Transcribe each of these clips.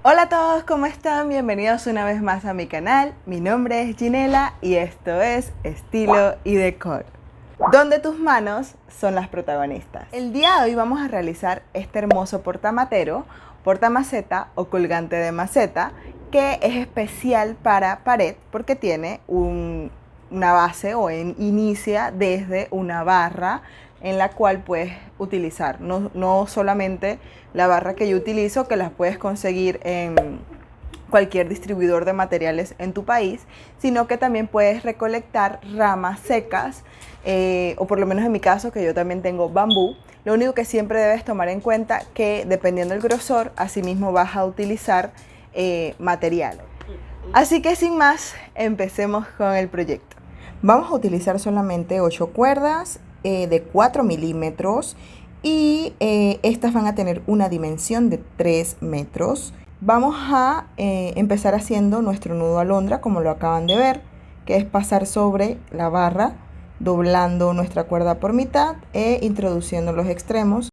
Hola a todos, ¿cómo están? Bienvenidos una vez más a mi canal. Mi nombre es Ginela y esto es Estilo y Decor, donde tus manos son las protagonistas. El día de hoy vamos a realizar este hermoso portamatero, portamaceta o colgante de maceta, que es especial para pared porque tiene una base o inicia desde una barra en la cual puedes utilizar, no solamente la barra que yo utilizo, que las puedes conseguir en cualquier distribuidor de materiales en tu país, sino que también puedes recolectar ramas secas, o por lo menos en mi caso, que yo también tengo bambú. Lo único que siempre debes tomar en cuenta que dependiendo del grosor, asimismo vas a utilizar material. Así que sin más, empecemos con el proyecto. Vamos a utilizar solamente 8 cuerdas de 4 milímetros y estas van a tener una dimensión de 3 metros. Vamos a empezar haciendo nuestro nudo alondra, como lo acaban de ver, que es pasar sobre la barra, doblando nuestra cuerda por mitad e introduciendo los extremos.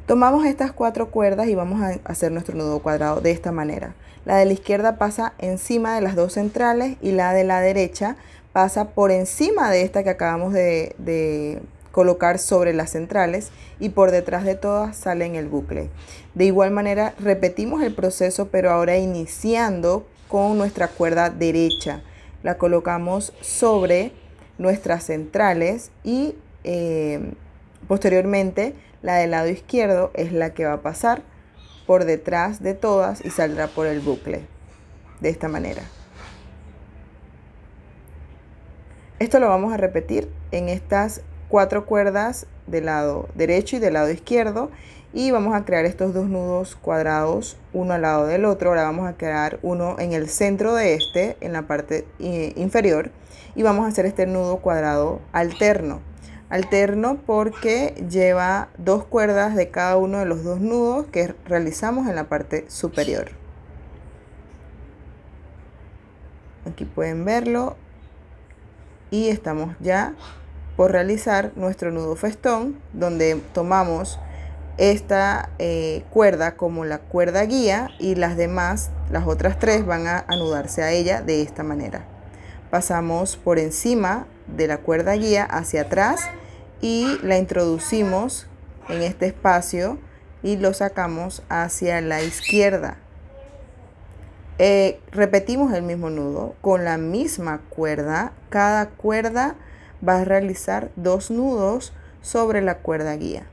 Tomamos estas 4 cuerdas y vamos a hacer nuestro nudo cuadrado de esta manera. La de la izquierda pasa encima de las dos centrales y la de la derecha pasa por encima de esta que acabamos de colocar sobre las centrales, y por detrás de todas sale en el bucle. De igual manera repetimos el proceso, pero ahora iniciando con nuestra cuerda derecha. La colocamos sobre nuestras centrales y posteriormente la del lado izquierdo es la que va a pasar por detrás de todas y saldrá por el bucle de esta manera. Esto lo vamos a repetir en estas 4 cuerdas del lado derecho y del lado izquierdo, y vamos a crear estos dos nudos cuadrados uno al lado del otro. Ahora vamos a crear uno en el centro de este, en la parte inferior, y vamos a hacer este nudo cuadrado alterno porque lleva 2 cuerdas de cada uno de los dos nudos que realizamos en la parte superior. Aquí pueden verlo. Y estamos ya por realizar nuestro nudo festón, donde tomamos esta cuerda como la cuerda guía, y las demás, las otras 3, van a anudarse a ella de esta manera. Pasamos por encima de la cuerda guía hacia atrás y la introducimos en este espacio y lo sacamos hacia la izquierda. Repetimos el mismo nudo con la misma cuerda. Cada cuerda va a realizar 2 nudos sobre la cuerda guía.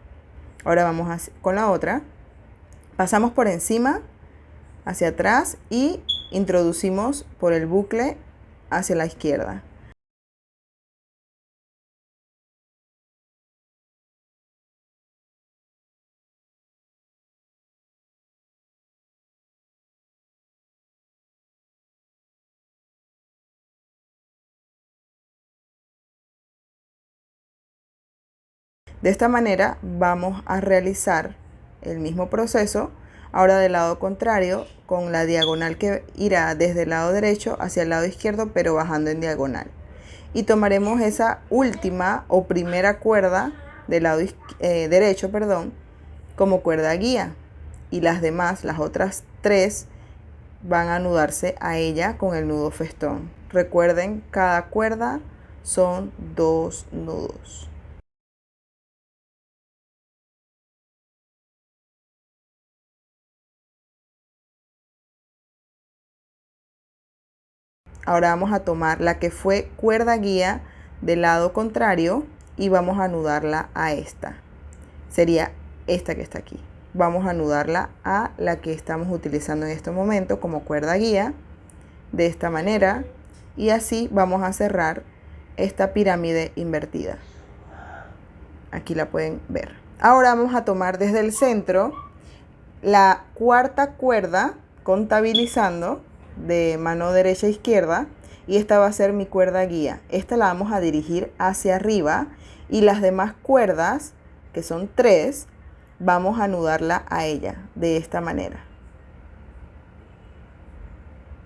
Ahora vamos con la otra. Pasamos por encima hacia atrás y introducimos por el bucle hacia la izquierda. De esta manera vamos a realizar el mismo proceso, ahora del lado contrario, con la diagonal que irá desde el lado derecho hacia el lado izquierdo, pero bajando en diagonal. Y tomaremos esa última o primera cuerda del lado derecho, como cuerda guía, y las demás, las otras 3, van a anudarse a ella con el nudo festón. Recuerden, cada cuerda son 2 nudos. Ahora vamos a tomar la que fue cuerda guía del lado contrario y vamos a anudarla a esta. Sería esta que está aquí. Vamos a anudarla a la que estamos utilizando en este momento como cuerda guía, de esta manera, y así vamos a cerrar esta pirámide invertida. Aquí la pueden ver. Ahora vamos a tomar desde el centro la cuarta cuerda, contabilizando de mano derecha a izquierda, y esta va a ser mi cuerda guía. Esta la vamos a dirigir hacia arriba, y las demás cuerdas, que son 3, vamos a anudarla a ella de esta manera.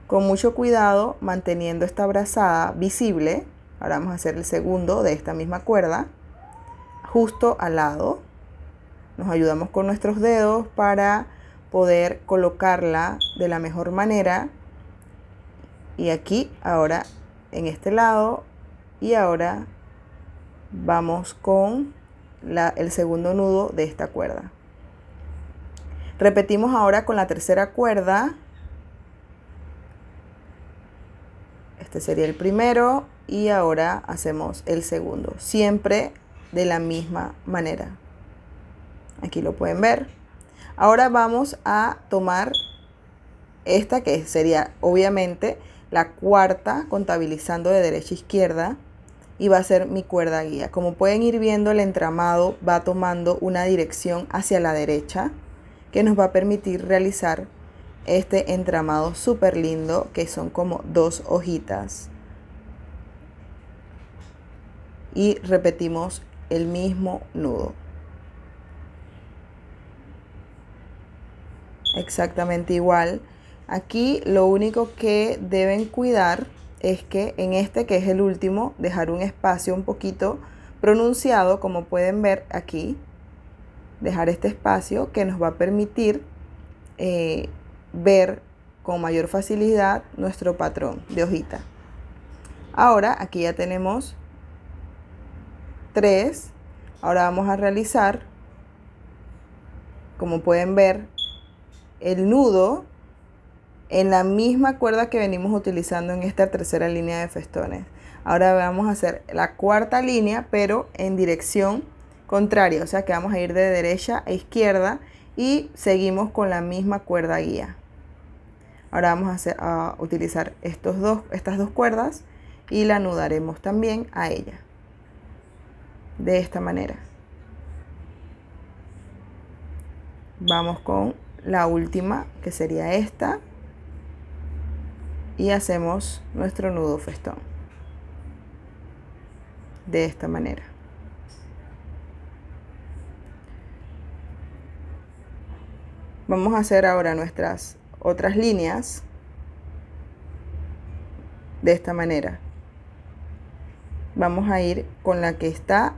Con mucho cuidado, manteniendo esta brazada visible. Ahora vamos a hacer el segundo de esta misma cuerda, justo al lado. Nos ayudamos con nuestros dedos para poder colocarla de la mejor manera. Y aquí, ahora en este lado, y ahora vamos con el segundo nudo de esta cuerda. Repetimos ahora con la tercera cuerda. Este sería el primero y ahora hacemos el segundo, siempre de la misma manera. Aquí lo pueden ver. Ahora vamos a tomar esta, que sería obviamente la cuarta, contabilizando de derecha a izquierda, y va a ser mi cuerda guía. Como pueden ir viendo, el entramado va tomando una dirección hacia la derecha que nos va a permitir realizar este entramado súper lindo, que son como 2 hojitas. Y repetimos el mismo nudo. Exactamente igual. Aquí lo único que deben cuidar es que en este, que es el último, dejar un espacio un poquito pronunciado, como pueden ver aquí. Dejar este espacio que nos va a permitir ver con mayor facilidad nuestro patrón de hojita. Ahora aquí ya tenemos 3. Ahora vamos a realizar, como pueden ver, el nudo en la misma cuerda que venimos utilizando en esta tercera línea de festones. Ahora vamos a hacer la cuarta línea, pero en dirección contraria, o sea que vamos a ir de derecha a izquierda y seguimos con la misma cuerda guía. Ahora vamos a utilizar estas dos cuerdas y la anudaremos también a ella, de esta manera. Vamos con la última, que sería esta, y hacemos nuestro nudo festón de esta manera. Vamos a hacer ahora nuestras otras líneas de esta manera. Vamos a ir con la que está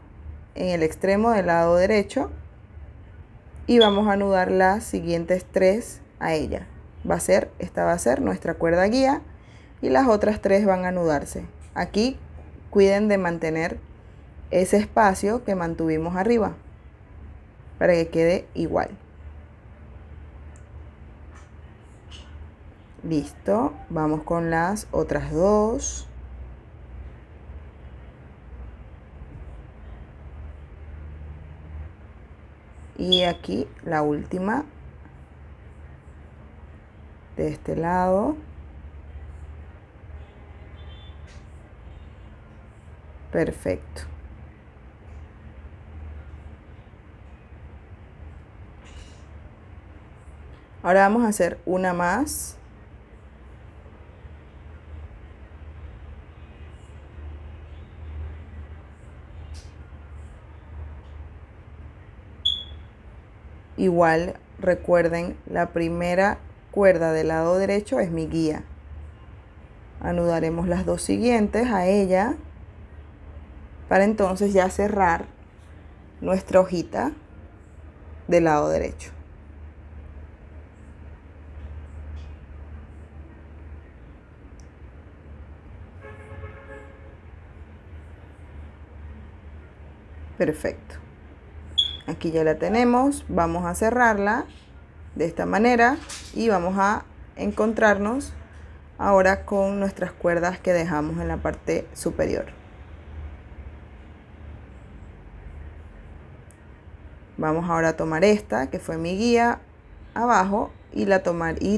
en el extremo del lado derecho y vamos a anudar las siguientes 3 a ella. Esta va a ser nuestra cuerda guía y las otras 3 van a anudarse. Aquí cuiden de mantener ese espacio que mantuvimos arriba para que quede igual. Listo, vamos con las otras 2. Y aquí la última de este lado. Perfecto. Ahora vamos a hacer una más. Igual recuerden, la primera cuerda del lado derecho es mi guía. Anudaremos las 2 siguientes a ella para entonces ya cerrar nuestra hojita del lado derecho. Perfecto. Aquí ya la tenemos. Vamos a cerrarla de esta manera y vamos a encontrarnos ahora con nuestras cuerdas que dejamos en la parte superior. Vamos ahora a tomar esta, que fue mi guía, abajo, y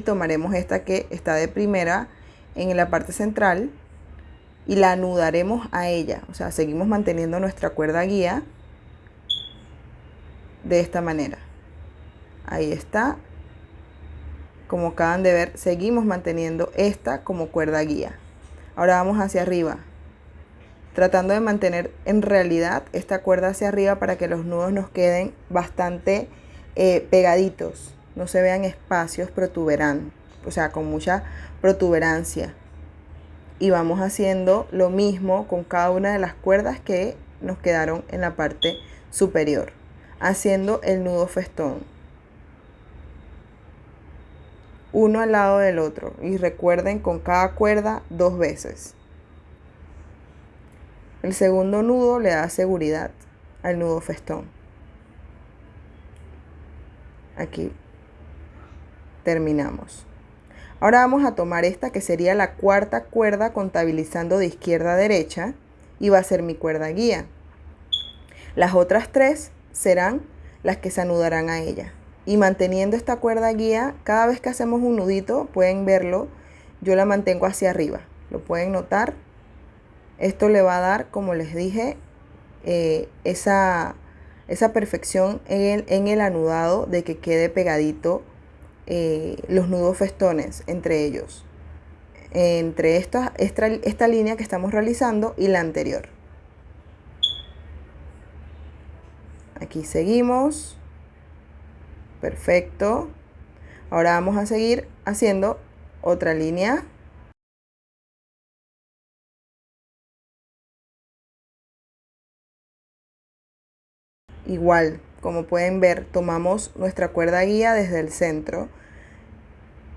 tomaremos esta que está de primera en la parte central y la anudaremos a ella. O sea, seguimos manteniendo nuestra cuerda guía de esta manera. Ahí está. Como acaban de ver, seguimos manteniendo esta como cuerda guía. Ahora vamos hacia arriba, tratando de mantener en realidad esta cuerda hacia arriba para que los nudos nos queden bastante pegaditos, no se vean espacios protuberantes, o sea, con mucha protuberancia. Y vamos haciendo lo mismo con cada una de las cuerdas que nos quedaron en la parte superior, haciendo el nudo festón. uno al lado del otro. Y recuerden, con cada cuerda 2 veces. El segundo nudo le da seguridad al nudo festón. Aquí terminamos. Ahora vamos a tomar esta que sería la cuarta cuerda contabilizando de izquierda a derecha y va a ser mi cuerda guía. Las otras 3 serán las que se anudarán a ella. Y manteniendo esta cuerda guía, cada vez que hacemos un nudito, pueden verlo, yo la mantengo hacia arriba. Lo pueden notar. Esto le va a dar, como les dije, esa perfección en el anudado de que quede pegadito los nudos festones entre ellos. Entre esta línea que estamos realizando y la anterior. Aquí seguimos. Perfecto. Ahora vamos a seguir haciendo otra línea. Igual, como pueden ver, tomamos nuestra cuerda guía desde el centro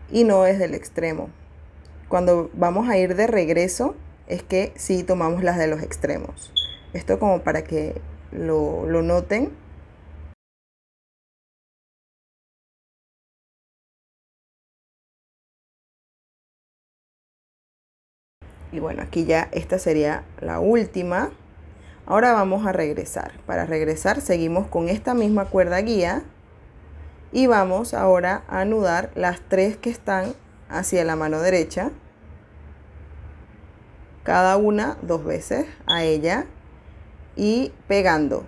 y no desde el extremo. Cuando vamos a ir de regreso es que sí tomamos las de los extremos. Esto como para que lo noten. Y bueno, aquí ya esta sería la última. Ahora vamos a regresar. Para regresar seguimos con esta misma cuerda guía y vamos ahora a anudar las 3 que están hacia la mano derecha, cada una 2 veces a ella y pegando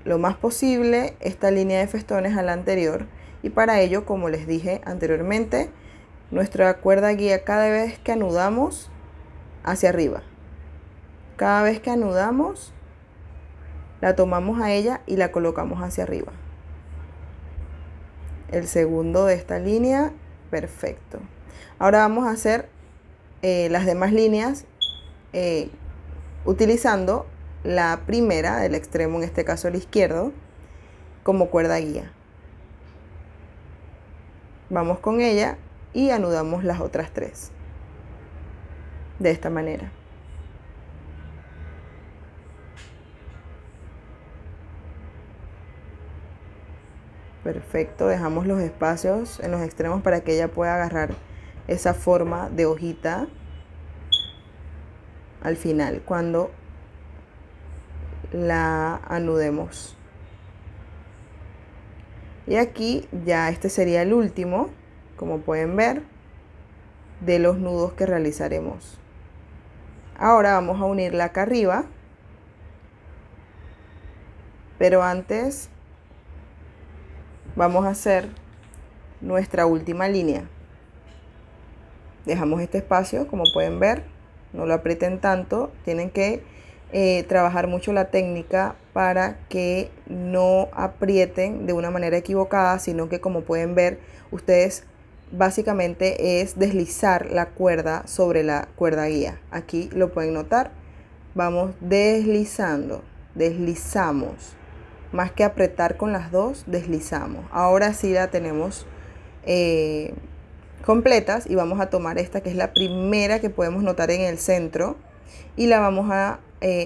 lo más posible esta línea de festones a la anterior. Y para ello, como les dije anteriormente, nuestra cuerda guía cada vez que anudamos hacia arriba. Cada vez que anudamos, la tomamos a ella y la colocamos hacia arriba. El segundo de esta línea, perfecto. Ahora vamos a hacer las demás líneas utilizando la primera del extremo, en este caso el izquierdo, como cuerda guía. Vamos con ella y anudamos las otras 3 de esta manera. Perfecto, dejamos los espacios en los extremos para que ella pueda agarrar esa forma de hojita al final cuando la anudemos. Y aquí ya este sería el último, como pueden ver, de los nudos que realizaremos. Ahora vamos a unirla acá arriba, pero antes vamos a hacer nuestra última línea. Dejamos este espacio, como pueden ver, no lo aprieten tanto, tienen que trabajar mucho la técnica para que no aprieten de una manera equivocada, sino que, como pueden ver, ustedes básicamente es deslizar la cuerda sobre la cuerda guía. Aquí lo pueden notar, vamos deslizando, deslizamos, más que apretar con las dos, deslizamos. Ahora sí la tenemos completas y vamos a tomar esta que es la primera que podemos notar en el centro y la vamos a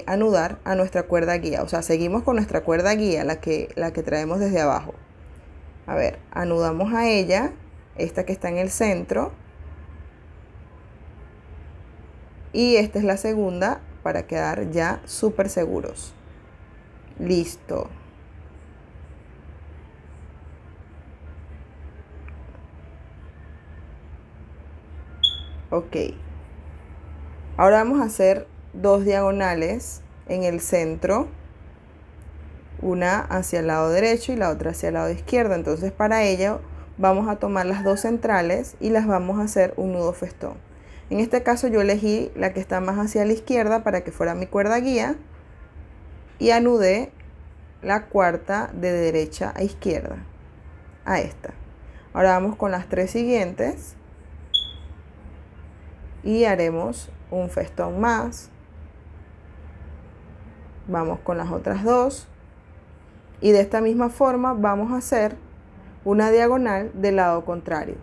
anudar a nuestra cuerda guía. O sea, seguimos con nuestra cuerda guía, la que traemos desde abajo. A ver, anudamos a ella, esta que está en el centro, y esta es la segunda para quedar ya súper seguros. Listo. Ok. Ahora vamos a hacer 2 diagonales en el centro, una hacia el lado derecho y la otra hacia el lado izquierdo. Entonces, para ello vamos a tomar las 2 centrales y las vamos a hacer un nudo festón. En este caso yo elegí la que está más hacia la izquierda para que fuera mi cuerda guía y anudé la cuarta de derecha a izquierda a esta. Ahora vamos con las 3 siguientes y haremos un festón más. Vamos con las otras 2 y de esta misma forma vamos a hacer una diagonal del lado contrario.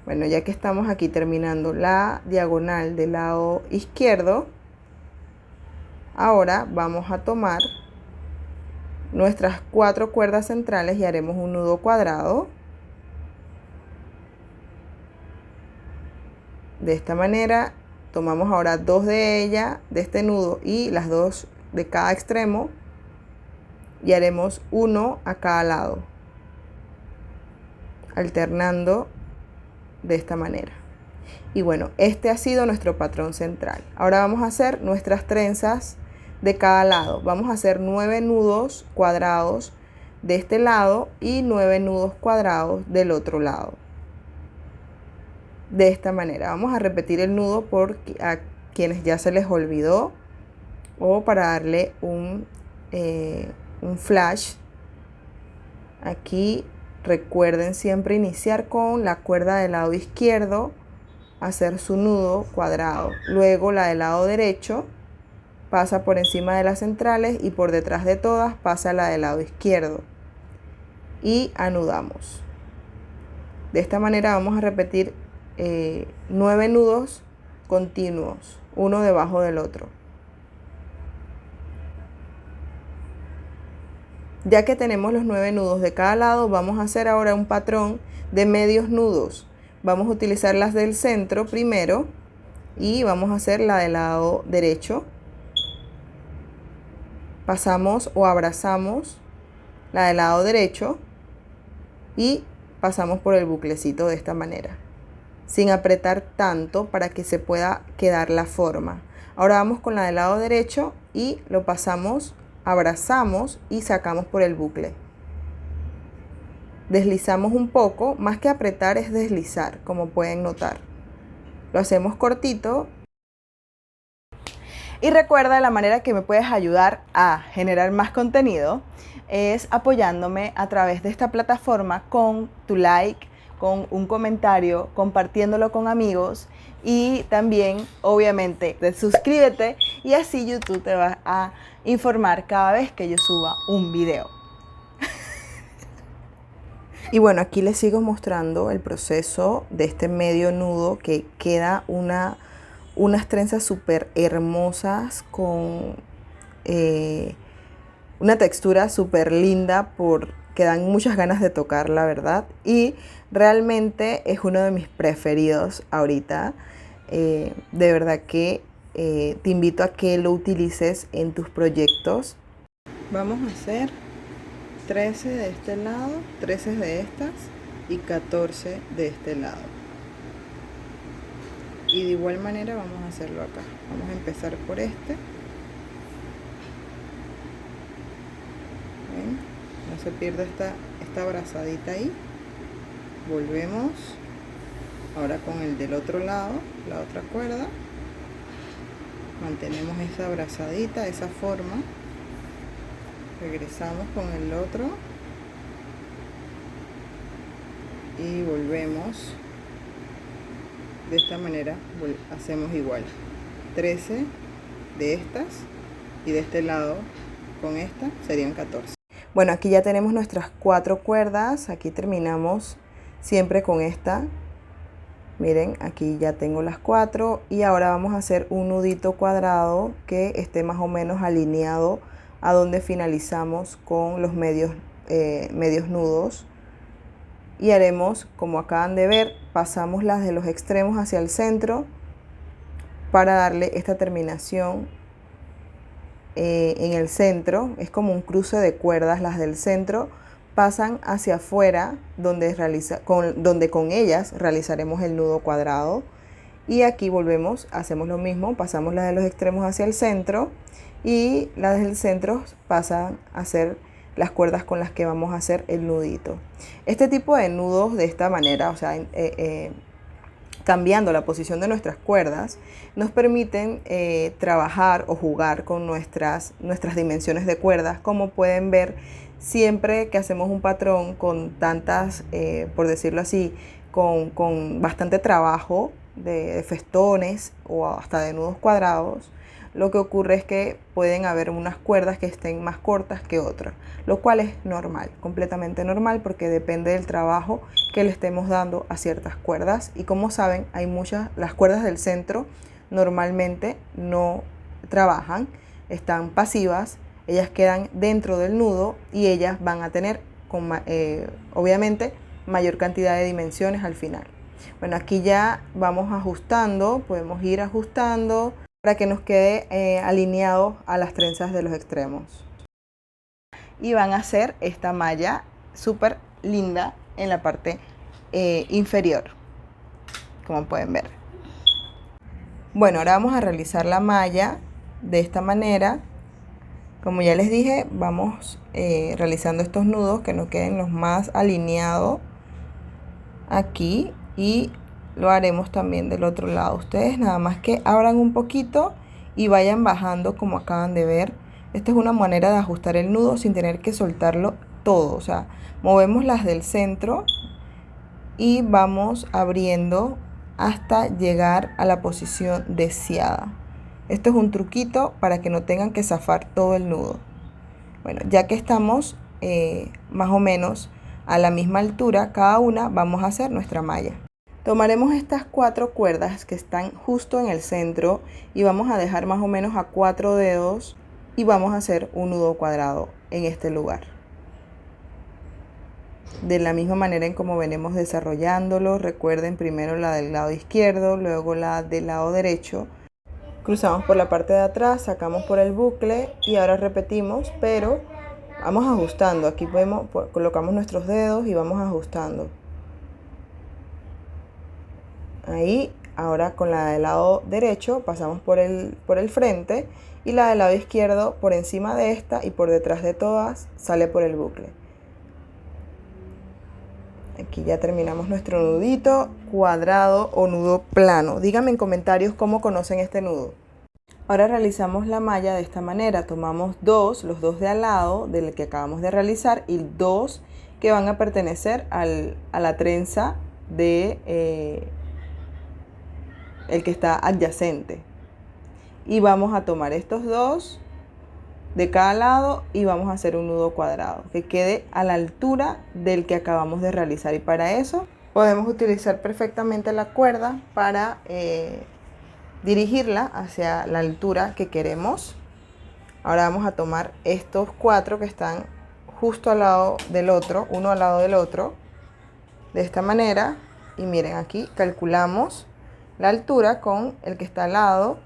Bueno, ya que estamos aquí terminando la diagonal del lado izquierdo, ahora vamos a tomar nuestras 4 cuerdas centrales y haremos un nudo cuadrado. De esta manera, tomamos ahora 2 de ellas, de este nudo, y las 2 de cada extremo, y haremos uno a cada lado, alternando de esta manera. Y bueno, este ha sido nuestro patrón central. Ahora vamos a hacer nuestras trenzas de cada lado. Vamos a hacer 9 nudos cuadrados de este lado y 9 nudos cuadrados del otro lado. De esta manera vamos a repetir el nudo por a quienes ya se les olvidó, o para darle un flash. Aquí recuerden siempre iniciar con la cuerda del lado izquierdo, hacer su nudo cuadrado, luego la del lado derecho pasa por encima de las centrales y por detrás de todas pasa la del lado izquierdo y anudamos. De esta manera vamos a repetir 9 nudos continuos, uno debajo del otro. Ya que tenemos los 9 nudos de cada lado, vamos a hacer ahora un patrón de medios nudos. Vamos a utilizar las del centro primero y vamos a hacer la del lado derecho. Pasamos o abrazamos la del lado derecho y pasamos por el buclecito de esta manera, sin apretar tanto para que se pueda quedar la forma. Ahora vamos con la del lado derecho y lo pasamos, abrazamos y sacamos por el bucle. Deslizamos un poco, más que apretar es deslizar, como pueden notar. Lo hacemos cortito. Y recuerda, la manera que me puedes ayudar a generar más contenido es apoyándome a través de esta plataforma con tu like, con un comentario, compartiéndolo con amigos, y también obviamente suscríbete, y así YouTube te va a informar cada vez que yo suba un video. Y bueno, aquí les sigo mostrando el proceso de este medio nudo, que queda unas trenzas súper hermosas con una textura súper linda, que dan muchas ganas de tocar, la verdad. Y realmente es uno de mis preferidos ahorita. De verdad que te invito a que lo utilices en tus proyectos. Vamos a hacer 13 de este lado, 13 de estas y 14 de este lado. Y de igual manera vamos a hacerlo acá. Vamos a empezar por este. ¿Ven? No se pierda esta abrazadita ahí. Volvemos. Ahora con el del otro lado, la otra cuerda. Mantenemos esa abrazadita, esa forma. Regresamos con el otro. Y volvemos. De esta manera hacemos igual 13 de estas, y de este lado con esta serían 14. Bueno, aquí ya tenemos nuestras 4 cuerdas. Aquí terminamos siempre con esta. Miren, aquí ya tengo las 4, y ahora vamos a hacer un nudito cuadrado que esté más o menos alineado a donde finalizamos con los medios nudos. Y haremos, como acaban de ver, pasamos las de los extremos hacia el centro para darle esta terminación en el centro. Es como un cruce de cuerdas. Las del centro pasan hacia afuera, donde con ellas realizaremos el nudo cuadrado. Y aquí volvemos, hacemos lo mismo, pasamos las de los extremos hacia el centro y las del centro pasan a ser las cuerdas con las que vamos a hacer el nudito. Este tipo de nudos de esta manera, o sea, cambiando la posición de nuestras cuerdas, nos permiten trabajar o jugar con nuestras dimensiones de cuerdas. Como pueden ver, siempre que hacemos un patrón con tantas, por decirlo así, con bastante trabajo de festones o hasta de nudos cuadrados, lo que ocurre es que pueden haber unas cuerdas que estén más cortas que otras, lo cual es normal, completamente normal, porque depende del trabajo que le estemos dando a ciertas cuerdas. Y como saben, las cuerdas del centro normalmente no trabajan, están pasivas, ellas quedan dentro del nudo y ellas van a tener obviamente mayor cantidad de dimensiones al final. Bueno, aquí ya vamos ajustando, podemos ir ajustando para que nos quede alineado a las trenzas de los extremos. Y van a hacer esta malla súper linda en la parte inferior, como pueden ver. Bueno, ahora vamos a realizar la malla de esta manera. Como ya les dije, vamos realizando estos nudos que nos queden los más alineados aquí, y lo haremos también del otro lado. Ustedes nada más que abran un poquito y vayan bajando como acaban de ver. Esta es una manera de ajustar el nudo sin tener que soltarlo todo. O sea, movemos las del centro y vamos abriendo hasta llegar a la posición deseada. Esto es un truquito para que no tengan que zafar todo el nudo. Bueno, ya que estamos más o menos a la misma altura cada una, vamos a hacer nuestra malla. Tomaremos estas 4 cuerdas que están justo en el centro y vamos a dejar más o menos a 4 dedos y vamos a hacer un nudo cuadrado en este lugar. De la misma manera en como venimos desarrollándolo. Recuerden, primero la del lado izquierdo, luego la del lado derecho. Cruzamos por la parte de atrás, sacamos por el bucle y ahora repetimos, pero vamos ajustando. Aquí colocamos nuestros dedos y vamos ajustando. Ahí, ahora con la del lado derecho pasamos por el frente, y la del lado izquierdo por encima de esta y por detrás de todas sale por el bucle. Aquí ya terminamos nuestro nudito cuadrado o nudo plano. Díganme en comentarios cómo conocen este nudo. Ahora realizamos la malla de esta manera. Tomamos los dos de al lado del que acabamos de realizar y 2 que van a pertenecer a la trenza de el que está adyacente. Y vamos a tomar estos 2 de cada lado y vamos a hacer un nudo cuadrado que quede a la altura del que acabamos de realizar. Y para eso podemos utilizar perfectamente la cuerda para dirigirla hacia la altura que queremos. Ahora vamos a tomar estos 4 que están justo al lado del otro, uno al lado del otro, de esta manera. Y miren, aquí calculamos la altura con el que está al lado,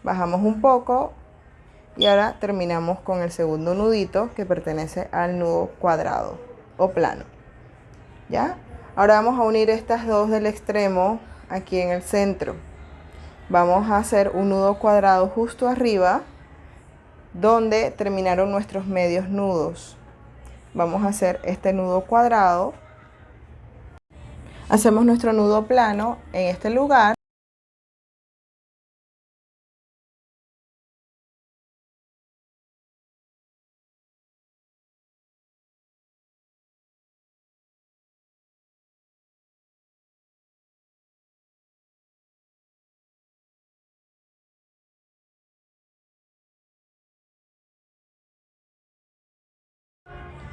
bajamos un poco y ahora terminamos con el segundo nudito que pertenece al nudo cuadrado o plano. ¿Ya? Ahora vamos a unir estas 2 del extremo aquí en el centro. Vamos a hacer un nudo cuadrado justo arriba donde terminaron nuestros medios nudos. Vamos a hacer este nudo cuadrado. Hacemos nuestro nudo plano en este lugar.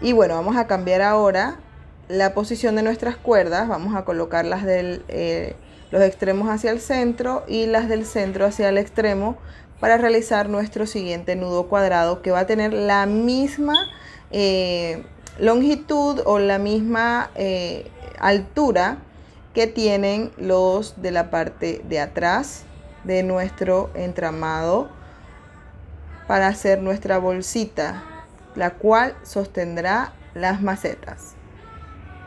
Y bueno, vamos a cambiar ahora la posición de nuestras cuerdas. Vamos a colocar las los extremos hacia el centro y las del centro hacia el extremo para realizar nuestro siguiente nudo cuadrado, que va a tener la misma longitud o la misma altura que tienen los de la parte de atrás de nuestro entramado para hacer nuestra bolsita, la cual sostendrá las macetas.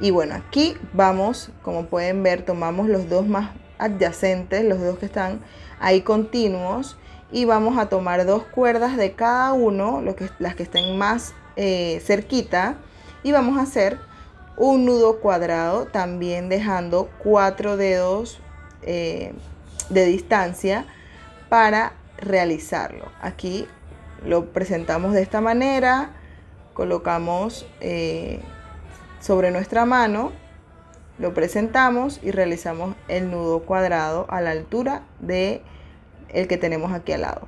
Y bueno, aquí vamos, como pueden ver, tomamos los 2 más adyacentes, los 2 que están ahí continuos, y vamos a tomar 2 cuerdas de cada uno, las que estén más cerquita, y vamos a hacer un nudo cuadrado, también dejando 4 dedos de distancia para realizarlo. Aquí lo presentamos de esta manera, colocamos sobre nuestra mano, lo presentamos y realizamos el nudo cuadrado a la altura de el que tenemos aquí al lado.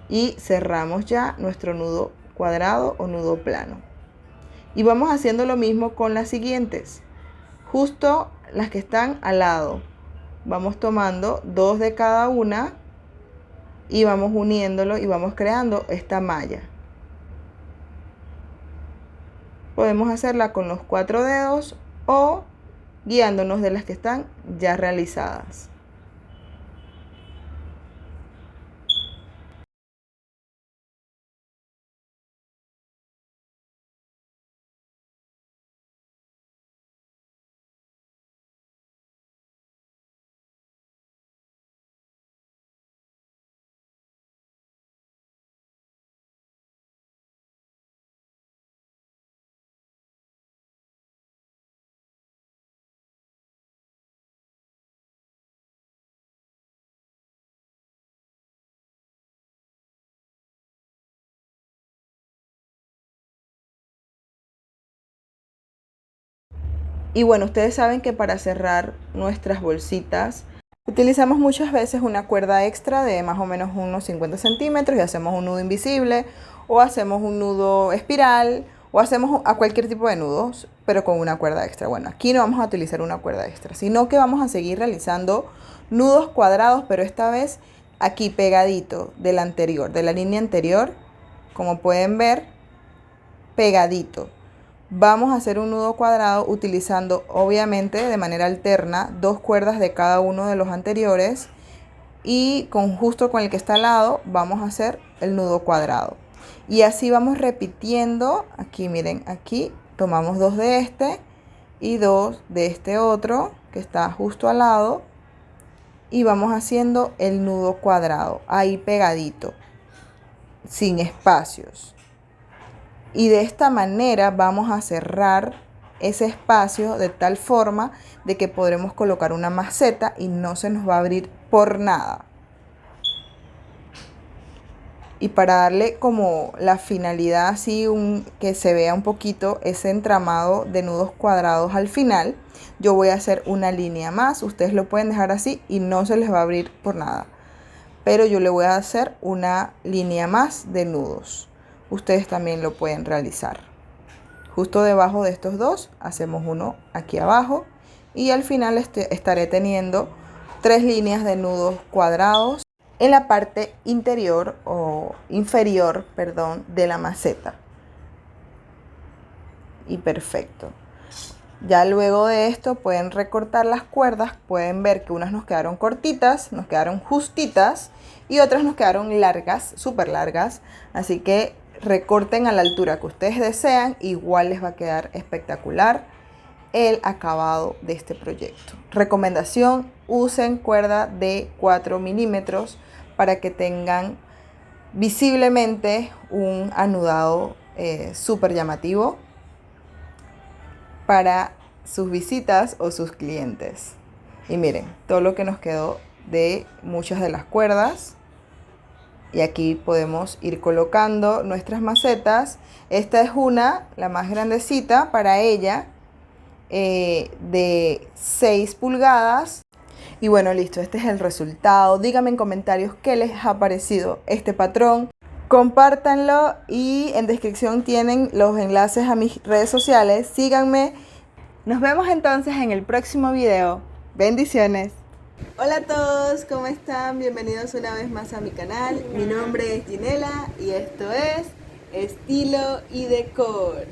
Y cerramos ya nuestro nudo cuadrado o nudo plano. Y vamos haciendo lo mismo con las siguientes, justo las que están al lado. Vamos tomando 2 de cada una y vamos uniéndolo y vamos creando esta malla. Podemos hacerla con los 4 dedos o guiándonos de las que están ya realizadas. Y bueno, ustedes saben que para cerrar nuestras bolsitas utilizamos muchas veces una cuerda extra de más o menos unos 50 centímetros y hacemos un nudo invisible o hacemos un nudo espiral o hacemos a cualquier tipo de nudos, pero con una cuerda extra. Bueno, aquí no vamos a utilizar una cuerda extra, sino que vamos a seguir realizando nudos cuadrados, pero esta vez aquí pegadito del anterior, de la línea anterior, como pueden ver, pegadito. Vamos a hacer un nudo cuadrado utilizando obviamente de manera alterna 2 cuerdas de cada uno de los anteriores y justo con el que está al lado vamos a hacer el nudo cuadrado. Y así vamos repitiendo. Aquí miren, aquí tomamos 2 de este y 2 de este otro que está justo al lado y vamos haciendo el nudo cuadrado ahí pegadito, sin espacios. Y de esta manera vamos a cerrar ese espacio de tal forma de que podremos colocar una maceta y no se nos va a abrir por nada. Y para darle como la finalidad así, que se vea un poquito ese entramado de nudos cuadrados al final, yo voy a hacer una línea más. Ustedes lo pueden dejar así y no se les va a abrir por nada. Pero yo le voy a hacer una línea más de nudos. Ustedes también lo pueden realizar. Justo debajo de estos dos hacemos uno aquí abajo y al final estaré teniendo 3 líneas de nudos cuadrados en la parte interior o inferior, perdón, de la maceta. Y perfecto. Ya luego de esto pueden recortar las cuerdas, pueden ver que unas nos quedaron cortitas, nos quedaron justitas y otras nos quedaron largas, súper largas, así que recorten a la altura que ustedes desean, igual les va a quedar espectacular el acabado de este proyecto. Recomendación, usen cuerda de 4 milímetros para que tengan visiblemente un anudado súper llamativo para sus visitas o sus clientes. Y miren, todo lo que nos quedó de muchas de las cuerdas. Y aquí podemos ir colocando nuestras macetas. Esta es la más grandecita para ella, de 6 pulgadas. Y bueno, listo, este es el resultado. Díganme en comentarios qué les ha parecido este patrón. Compártanlo y en descripción tienen los enlaces a mis redes sociales. Síganme. Nos vemos entonces en el próximo video. Bendiciones. Hola a todos, ¿cómo están? Bienvenidos una vez más a mi canal. Mi nombre es Ginela y esto es Estilo y Decor.